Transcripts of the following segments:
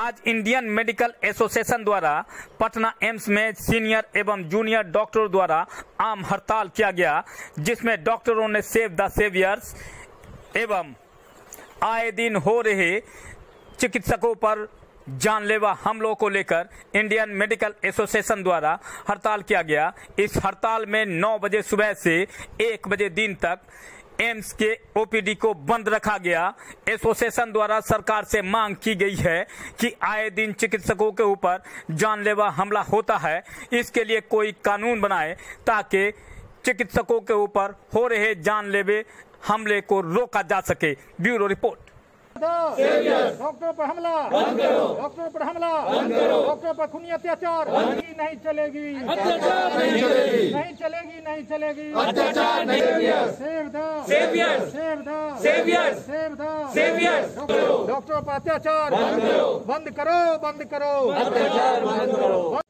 आज Indian medical association द्वारा Patna AIIMS में सीनियर एवं जूनियर डॉक्टरों द्वारा आम हड़ताल किया गया, जिसमें डॉक्टरों ने सेव द सेवियर्स एवं आए दिन हो रहे चिकित्सकों पर जानलेवा हमलों को लेकर इंडियन मेडिकल एसोसिएशन द्वारा हड़ताल किया गया। इस हड़ताल में 9 बजे सुबह से 1 बजे दिन तक एम्स के ओपीडी को बंद रखा गया। एसोसिएशन द्वारा सरकार से मांग की गई है कि आए दिन चिकित्सकों के ऊपर जानलेवा हमला होता है, इसके लिए कोई कानून बनाए ताकि चिकित्सकों के ऊपर हो रहे जानलेवे हमले को रोका जा सके। Bureau report. डॉक्टरों पर हमला बंद करो, डॉक्टरों पर हमला बंद करो, डॉक्टरों पर खूनी अत्याचार नहीं चलेगी, अत्याचार नहीं चलेगी, नहीं चलेगी, नहीं चलेगी, अत्याचार नहीं चलेगी। Save the saviours, save the saviours, save the saviours. डॉक्टरों पर अत्याचार बंद करो, बंद करो, बंद करो, अत्याचार बंद करो।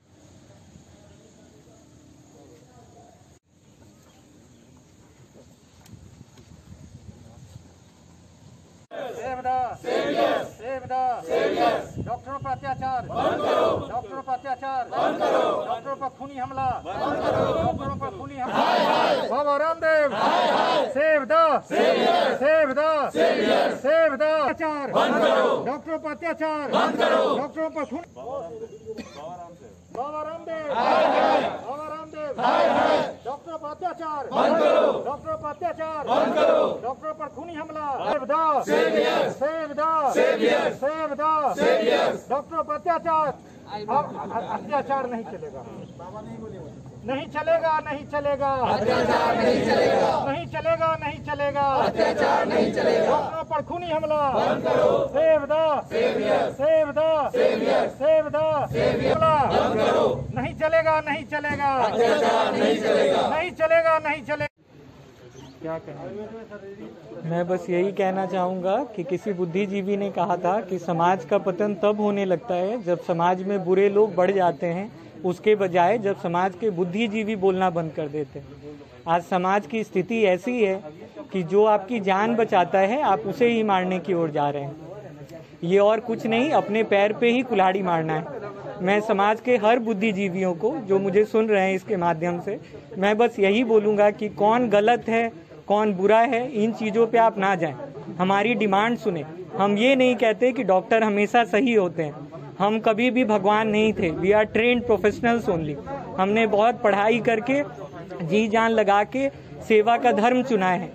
डॉक्टरों पर अत्याचार बंद करो, डॉक्टरों पर अत्याचार बंद करो, डॉक्टरों पर खूनी हमला बंद करो, डॉक्टरों पर खूनी हमला। Baba Ramdev save the saviours, save the saviours, save the अत्याचार बंद करो, डॉक्टरों पर अत्याचार बंद करो, डॉक्टरों पर खून। बाबा रामदेव, बाबा रामदेव, डॉक्टरों पर अत्याचार बंद करो, डॉक्टरों पर अत्याचार बंद करो, डॉक्टरों पर खूनी हमला। Save the saviours, save the saviours, save the saviours, डॉक्टरों पर अत्याचार। अत्याचार नहीं चलेगा, नहीं चलेगा, नहीं चलेगा, अत्याचार नहीं चलेगा, नहीं चलेगा, नहीं चलेगा, अत्याचार नहीं चलेगा। डॉक्टरों पर खूनी हमला बंद करो, save the saviours, save the saviours, save the saviours बंद करो, नहीं चलेगा, नहीं चलेगा, अत्याचार नहीं चलेगा, नहीं चलेगा, नहीं चलेगा। क्या कहें? मैं बस यही कहना चाहूँगा कि किसी बुद्धिजीवी ने कहा था कि समाज का पतन तब होने लगता है जब समाज में बुरे लोग बढ़ जाते हैं, उसके बजाय जब समाज के बुद्धिजीवी बोलना बंद कर देते हैं। आज समाज की स्थिति ऐसी है कि जो आपकी जान बचाता है आप उसे ही मारने की ओर जा रहे हैं। ये और कुछ नहीं, अपने पैर पे ही कुल्हाड़ी मारना है। मैं समाज के हर बुद्धिजीवियों को जो मुझे सुन रहे हैं इसके माध्यम से मैं बस यही बोलूँगा कि कौन गलत है कौन बुरा है, इन चीज़ों पे आप ना जाएं, हमारी डिमांड सुने। हम ये नहीं कहते कि डॉक्टर हमेशा सही होते हैं, हम कभी भी भगवान नहीं थे। We are trained professionals only. हमने बहुत पढ़ाई करके जी जान लगा के सेवा का धर्म चुना है।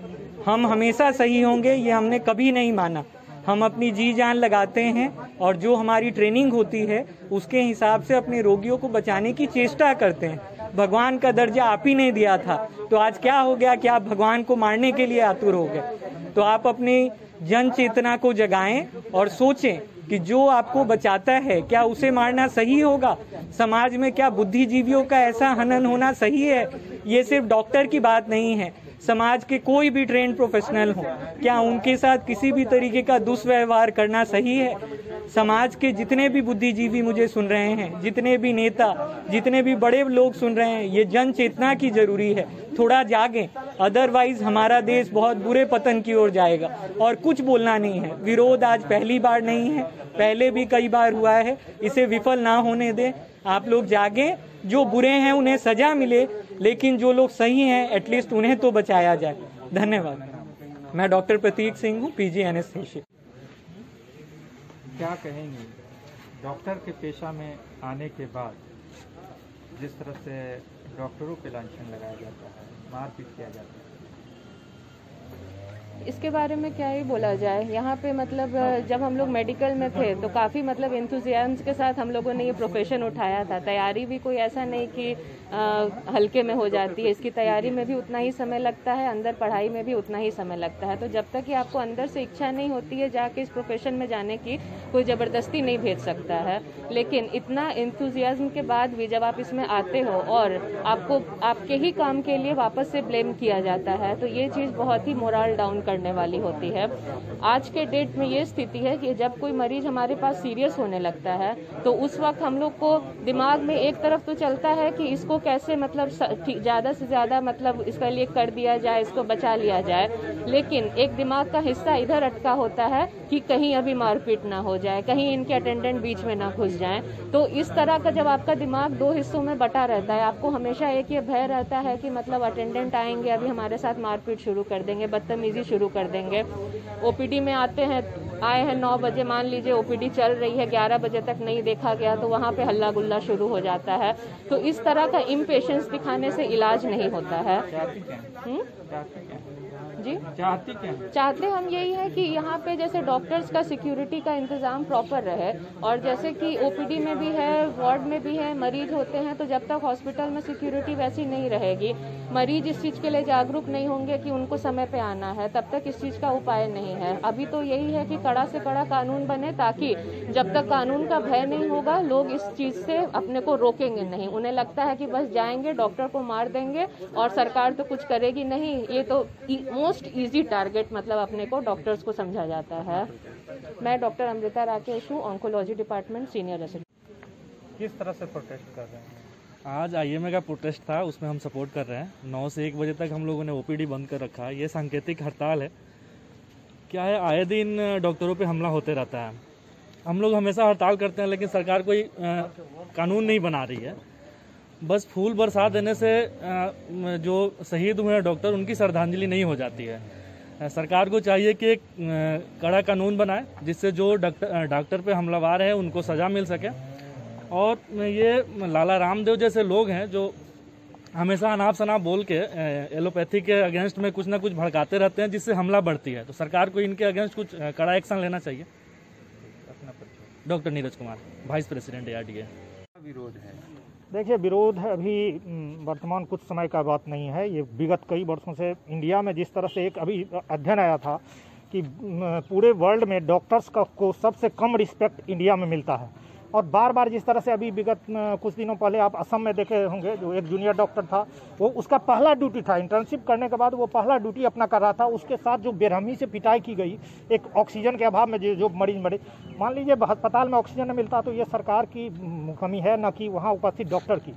हम हमेशा सही होंगे ये हमने कभी नहीं माना। हम अपनी जी जान लगाते हैं और जो हमारी ट्रेनिंग होती है उसके हिसाब से अपने रोगियों को बचाने की चेष्टा करते हैं। भगवान का दर्जा आप ही नहीं दिया था, तो आज क्या हो गया कि आप भगवान को मारने के लिए आतुर हो गए। तो आप अपनी जन चेतना को जगाएं और सोचें कि जो आपको बचाता है क्या उसे मारना सही होगा। समाज में क्या बुद्धिजीवियों का ऐसा हनन होना सही है? ये सिर्फ डॉक्टर की बात नहीं है, समाज के कोई भी ट्रेंड प्रोफेशनल हो, क्या उनके साथ किसी भी तरीके का दुष्व्यवहार करना सही है? समाज के जितने भी बुद्धिजीवी मुझे सुन रहे हैं, जितने भी नेता, जितने भी बड़े लोग सुन रहे हैं, ये जन चेतना की जरूरी है। थोड़ा जागें, अदरवाइज हमारा देश बहुत बुरे पतन की ओर जाएगा। और कुछ बोलना नहीं है, विरोध आज पहली बार नहीं है, पहले भी कई बार हुआ है, इसे विफल ना होने दें। आप लोग जागें, जो बुरे हैं उन्हें सजा मिले, लेकिन जो लोग सही हैं एटलीस्ट उन्हें तो बचाया जाए। धन्यवाद। मैं डॉक्टर प्रतीक सिंह हूँ, पीजी एनेस्थीसिया। क्या कहेंगे डॉक्टर के पेशा में आने के बाद जिस तरह से डॉक्टरों पे लांछन लगाया जाता है, मारपीट किया जाता है? इसके बारे में क्या ही बोला जाए। यहाँ पे मतलब जब हम लोग मेडिकल में थे तो काफ़ी मतलब एंथुजियाज्म के साथ हम लोगों ने ये प्रोफेशन उठाया था। तैयारी भी कोई ऐसा नहीं कि हल्के में हो जाती है, इसकी तैयारी में भी उतना ही समय लगता है, अंदर पढ़ाई में भी उतना ही समय लगता है। तो जब तक कि आपको अंदर से इच्छा नहीं होती है जाके इस प्रोफेशन में जाने की, कोई ज़बरदस्ती नहीं भेज सकता है। लेकिन इतना एंथुजियाज्म के बाद भी जब आप इसमें आते हो और आपको आपके ही काम के लिए वापस से ब्लेम किया जाता है, तो ये चीज़ बहुत ही मोरल डाउन करने वाली होती है। आज के डेट में ये स्थिति है कि जब कोई मरीज हमारे पास सीरियस होने लगता है तो उस वक्त हम लोग को दिमाग में एक तरफ तो चलता है कि इसको कैसे मतलब ज़्यादा से ज़्यादा मतलब इसके लिए कर दिया जाए, इसको बचा लिया जाए, लेकिन एक दिमाग का हिस्सा इधर अटका होता है कि कहीं अभी मारपीट ना हो जाए, कहीं इनके अटेंडेंट बीच में ना घुस जाएं। तो इस तरह का जब आपका दिमाग दो हिस्सों में बटा रहता है, आपको हमेशा एक ये भय रहता है कि मतलब अटेंडेंट आएंगे अभी हमारे साथ मारपीट शुरू कर देंगे, बदतमीजी शुरू कर देंगे। ओपीडी में आए हैं 9 बजे, मान लीजिए ओपीडी चल रही है, 11 बजे तक नहीं देखा गया तो वहाँ पे हल्ला गुल्ला शुरू हो जाता है। तो इस तरह का इम्पेशेंस दिखाने से इलाज नहीं होता है। जी चाहते हम यही है कि यहाँ पे जैसे डॉक्टर्स का सिक्योरिटी का इंतजाम प्रॉपर रहे, और जैसे कि ओपीडी में भी है, वार्ड में भी है, मरीज होते हैं, तो जब तक हॉस्पिटल में सिक्योरिटी वैसी नहीं रहेगी, मरीज इस चीज़ के लिए जागरूक नहीं होंगे कि उनको समय पे आना है, तब तक इस चीज़ का उपाय नहीं है। अभी तो यही है कि कड़ा से कड़ा कानून बने, ताकि जब तक कानून का भय नहीं होगा लोग इस चीज़ से अपने को रोकेंगे नहीं। उन्हें लगता है कि बस जाएंगे डॉक्टर को मार देंगे और सरकार तो कुछ करेगी नहीं, ये तो मोस्ट इजी टारगेट मतलब अपने को डॉक्टर्स को समझा जाता है। मैं डॉक्टर अमृता राकेश हूँ, ऑन्कोलॉजी डिपार्टमेंट सीनियर रेसिडेंट। किस तरह से प्रोटेस्ट कर रहे हैं? आज आईएमए का प्रोटेस्ट था, उसमें हम सपोर्ट कर रहे हैं। 9 से 1 बजे तक हम लोगों ने ओपीडी बंद कर रखा है। ये सांकेतिक हड़ताल है। क्या है, आए दिन डॉक्टरों पे हमला होते रहता है। हम लोग हमेशा हड़ताल करते हैं, लेकिन सरकार कोई कानून नहीं बना रही है। बस फूल बरसा देने से जो शहीद हुए हैं डॉक्टर, उनकी श्रद्धांजलि नहीं हो जाती है। सरकार को चाहिए कि एक कड़ा कानून बनाए, जिससे जो डॉक्टर पे हमलावर हैं उनको सज़ा मिल सके। और ये लाला रामदेव जैसे लोग हैं जो हमेशा अनाप शनाप बोल के एलोपैथी के अगेंस्ट में कुछ ना कुछ भड़काते रहते हैं, जिससे हमला बढ़ती है। तो सरकार को इनके अगेंस्ट कुछ कड़ा एक्शन लेना चाहिए। Doctor Neeraj Kumar, vice president ARDA। विरोध है, देखिए विरोध अभी वर्तमान कुछ समय का बात नहीं है। ये विगत कई वर्षों से इंडिया में जिस तरह से एक अभी अध्ययन आया था कि पूरे वर्ल्ड में डॉक्टर्स को सबसे कम रिस्पेक्ट इंडिया में मिलता है, और बार बार जिस तरह से अभी विगत कुछ दिनों पहले आप असम में देखे होंगे, जो एक जूनियर डॉक्टर था, वो उसका पहला ड्यूटी था, इंटर्नशिप करने के बाद वो पहला ड्यूटी अपना कर रहा था, उसके साथ जो बेरहमी से पिटाई की गई, एक ऑक्सीजन के अभाव में जो मरीज मरे। मान लीजिए अस्पताल में ऑक्सीजन नहीं मिलता तो ये सरकार की कमी है, न कि वहाँ उपस्थित डॉक्टर की।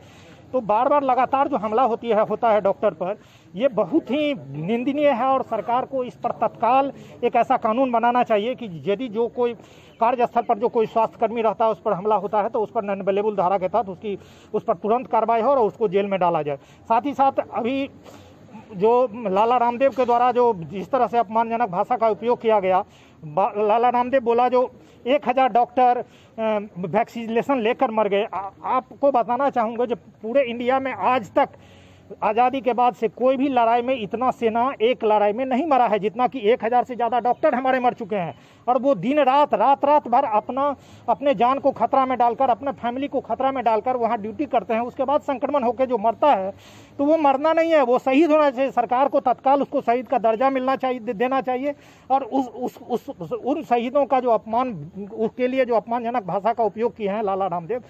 तो बार बार लगातार जो हमला होता है डॉक्टर पर, ये बहुत ही निंदनीय है, और सरकार को इस पर तत्काल एक ऐसा कानून बनाना चाहिए कि यदि जो कोई कार्यस्थल पर जो कोई स्वास्थ्यकर्मी रहता है उस पर हमला होता है तो उस पर नॉन अवेलेबल धारा के तहत उस पर तुरंत कार्रवाई हो और उसको जेल में डाला जाए। साथ ही साथ अभी जो लाला रामदेव के द्वारा जो जिस तरह से अपमानजनक भाषा का उपयोग किया गया, लाला रामदेव बोला जो 1000 डॉक्टर वैक्सीनेशन लेकर मर गए। आपको बताना चाहूँगा जो पूरे इंडिया में आज तक आज़ादी के बाद से कोई भी लड़ाई में इतना सेना एक लड़ाई में नहीं मरा है जितना कि 1000 से ज़्यादा डॉक्टर हमारे मर चुके हैं। और वो दिन रात भर अपने जान को खतरा में डालकर, अपने फैमिली को खतरा में डालकर वहाँ ड्यूटी करते हैं। उसके बाद संक्रमण होकर जो मरता है तो वो मरना नहीं है, वो शहीद होना चाहिए। सरकार को तत्काल उसको शहीद का दर्जा मिलना चाहिए, देना चाहिए। और उन शहीदों का जो अपमान, उसके लिए जो अपमानजनक भाषा का उपयोग किए हैं लाला रामदेव,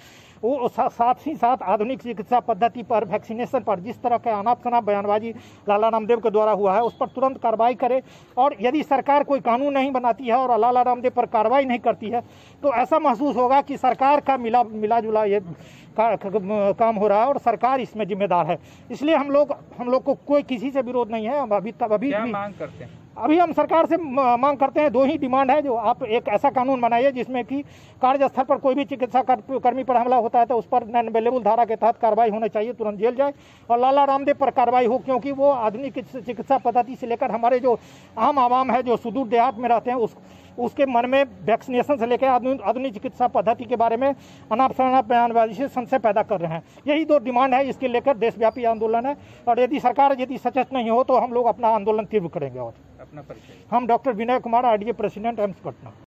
वो साथ ही साथ आधुनिक चिकित्सा पद्धति पर, वैक्सीनेशन पर जिस तरह का अनाप शनाप बयानबाजी लाला रामदेव के द्वारा हुआ है, उस पर तुरंत कार्रवाई करे। और यदि सरकार कोई कानून नहीं बनाती है और लाला रामदेव पर कार्रवाई नहीं करती है तो ऐसा महसूस होगा कि सरकार का मिला जुला ये काम हो रहा है और सरकार इसमें जिम्मेदार है। इसलिए हम लोग को कोई किसी से विरोध नहीं है। अभी क्या मांग करते हैं? अभी हम सरकार से मांग करते हैं, 2 ही डिमांड है। जो आप एक ऐसा कानून बनाइए जिसमें कि कार्यस्थल पर कोई भी चिकित्सा कर्मी पर हमला होता है तो उस पर नॉन अवेलेबल धारा के तहत कार्रवाई होनी चाहिए, तुरंत जेल जाए। और लाला रामदेव पर कार्रवाई हो, क्योंकि वो आधुनिक चिकित्सा पद्धति से लेकर हमारे जो आम आवाम है जो सुदूर देहात में रहते हैं उसके मन में वैक्सीनेशन से लेकर आधुनिक चिकित्सा पद्धति के बारे में अनाप शनाप बयानबाजी से संशय पैदा कर रहे हैं। यही 2 डिमांड है, इसके लेकर देशव्यापी आंदोलन है। और यदि सरकार सचेत नहीं हो तो हम लोग अपना आंदोलन तीव्र करेंगे। और अपना परिचय? हम doctor Vinay Kumar, ARDA president, AIIMS Patna.